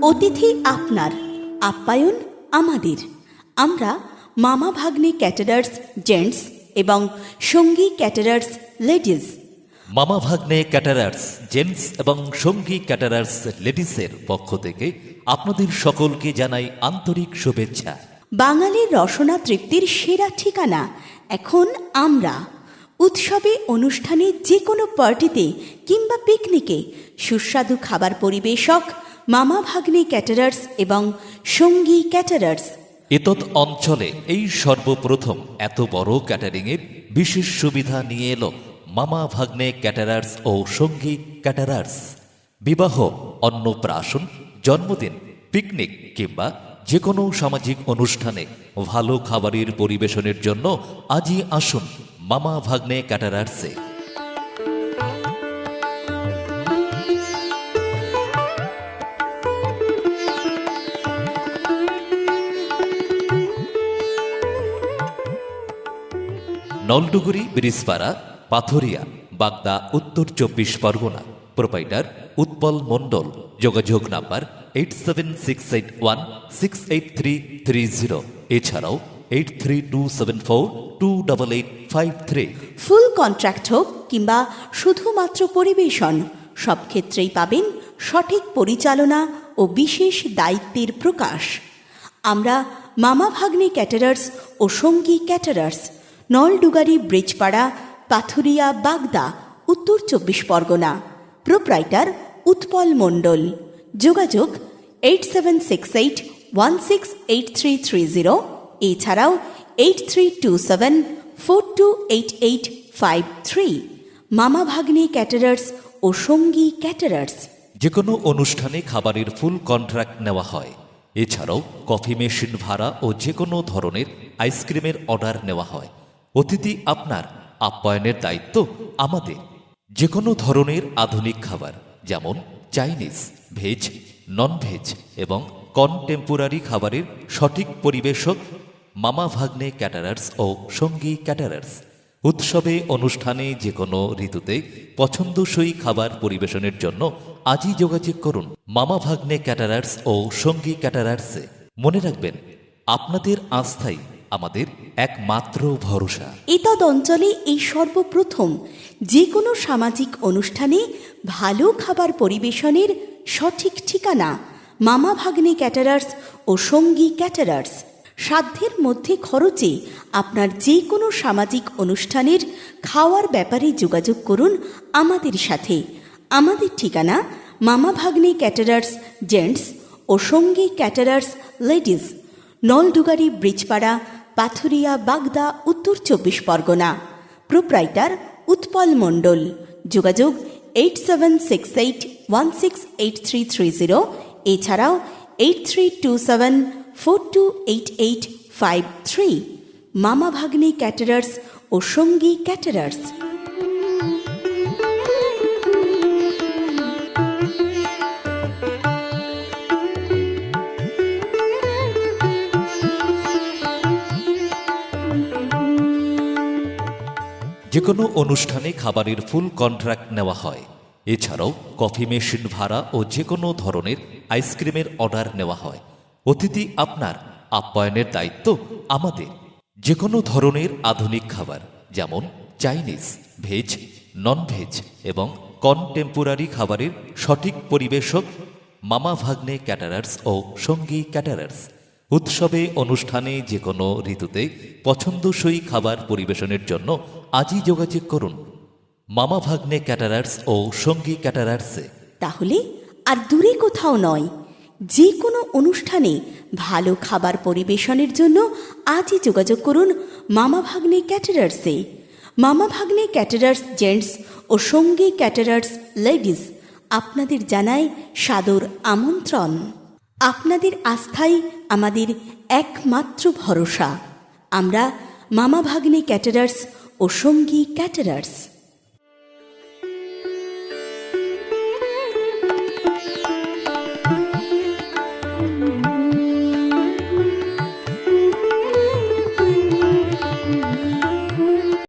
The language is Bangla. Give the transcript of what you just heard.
অতিথি আপনার, আপ্যায়ন আমাদের। আমরা মামা ভাগ্নে ক্যাটারার্স জেন্টস এবং সঙ্গী ক্যাটারার্স লেডিজ। মামা ভাগ্নে ক্যাটারার্স জেন্টস এবং সঙ্গী ক্যাটারার্স লেডিসের পক্ষ থেকে আপনাদের সকলকে জানাই আন্তরিক শুভেচ্ছা। বাঙালির রসনা তৃপ্তির সেরা ঠিকানা এখন আমরা। উৎসবে, অনুষ্ঠানে, যে কোনো পার্টিতে কিংবা পিকনিকে সুস্বাদু খাবার পরিবেশক মামা ভাগ্নে ক্যাটারার্স এবং সঙ্গী ক্যাটারার্স। এতৎ অঞ্চলে এই সর্বপ্রথম এত বড় ক্যাটারিংয়ের বিশেষ সুবিধা নিয়ে এলো মামা ভাগ্নে ক্যাটারার্স ও সঙ্গী ক্যাটারার্স। বিবাহ, অন্নপ্রাশন, জন্মদিন, পিকনিক কিংবা যে কোনো সামাজিক অনুষ্ঠানে ভালো খাবারের পরিবেশনের জন্য আজই আসুন মামা ভাগ্নে ক্যাটারার্সে। নলডুগুরি, ব্রিজপাড়া, পাথরিয়া, বাগদা, উত্তর 24 পরগনা। প্রোপাইটার উৎপল মণ্ডল। যোগাযোগ নাম্বার 8768168330। এছাড়াও 8327428853। ফুল কন্ট্রাক্ট হোক কিংবা শুধুমাত্র পরিবেশন, সব ক্ষেত্রেই পাবেন সঠিক পরিচালনা ও বিশেষ দায়িত্বের প্রকাশ। আমরা মামা ভাগ্নে ক্যাটারার্স ও সঙ্গী ক্যাটারার্স, নলডুগারি, ব্রিজপাড়া, পাথুরিয়া, বাগদা, উত্তর 24 পরগনা। প্রোপ্রাইটার উৎপল মণ্ডল। যোগাযোগ 8768168330। এছাড়াও 8327428853। মামা ভাগ্নে ক্যাটারার্স ও সঙ্গী ক্যাটারার্স। যে কোনো অনুষ্ঠানে খাবারের ফুল কন্ট্রাক্ট নেওয়া হয়। এছাড়াও কফি মেশিন ভাড়া ও যে কোনো ধরনের আইসক্রিমের অর্ডার নেওয়া হয়। অতিথি আপনার, আপ্যায়নের দায়িত্ব আমাদের। যে কোনো ধরনের আধুনিক খাবার যেমন চাইনিজ, ভেজ, নন ভেজ এবং কনটেম্পোরারি খাবারের সঠিক পরিবেশক মামা ভাগ্নে ক্যাটারার্স ও সঙ্গী ক্যাটারার্স। উৎসবে, অনুষ্ঠানে, যে কোনো ঋতুতে পছন্দসই খাবার পরিবেশনের জন্য আজই যোগাযোগ করুন মামা ভাগ্নে ক্যাটারার্স ও সঙ্গী ক্যাটারার্সে। মনে রাখবেন, আপনাদের আস্থাই আমাদের একমাত্র ভরসা। এতদ অঞ্চলে এই সর্বপ্রথম যে কোনো সামাজিক অনুষ্ঠানে ভালো খাবার পরিবেশনের সঠিক ঠিকানা মামা ভাগ্নে ক্যাটারার্স ও সঙ্গী ক্যাটারার্স। সাধ্যের মধ্যে খরচে আপনার যে কোনো সামাজিক অনুষ্ঠানের খাওয়ার ব্যাপারে যোগাযোগ করুন আমাদের সাথে। আমাদের ঠিকানা মামা ভাগ্নে ক্যাটারার্স জেন্টস ও সঙ্গী ক্যাটারার্স লেডিজ, নলডুগারি, ব্রিজপাড়া, পাথুরিয়া, বাগদা, উত্তর 24 পরগনা। প্রোপ্রাইটার উৎপল মণ্ডল। যোগাযোগ 8768168330। এছাড়াও 8327428853। মামা ভাগ্নে ক্যাটারার্স ও সঙ্গী ক্যাটারার্স। যে কোনো অনুষ্ঠানে খাবারের ফুল কন্ট্রাক্ট নেওয়া হয়। এছাড়াও কফি মেশিন ভাড়া ও যে কোনো ধরনের আইসক্রিমের অর্ডার নেওয়া হয়। অতিথি আপনার, আপ্যায়নের দায়িত্ব আমাদের। যে কোনো ধরনের আধুনিক খাবার যেমন চাইনিজ, ভেজ, নন ভেজ এবং কনটেম্পোরারি খাবারের সঠিক পরিবেশক মামা ভাগ্নে ক্যাটারার্স ও সঙ্গী ক্যাটারার্স। উৎসবে, অনুষ্ঠানে, যে কোনো ঋতুতে পছন্দসই খাবার পরিবেশনের জন্য আজই যোগাযোগ করুন মামা ভাগ্নে ক্যাটারার্স ও সঙ্গী ক্যাটারার্সে। তাহলে আর দূরে কোথাও নয়, যে কোনো অনুষ্ঠানে ভালো খাবার পরিবেশনের জন্য আজই যোগাযোগ করুন মামা ভাগ্নে ক্যাটারার্সে। মামা ভাগ্নে ক্যাটারার্স জেন্টস ও সঙ্গী ক্যাটারার্স লেডিজ আপনাদের জানায় সাদর আমন্ত্রণ। আপনাদের আস্থাই আমাদের একমাত্র ভরসা। আমরা মামা ভাগ্নে ক্যাটারার্স ও সঙ্গী ক্যাটারার্স।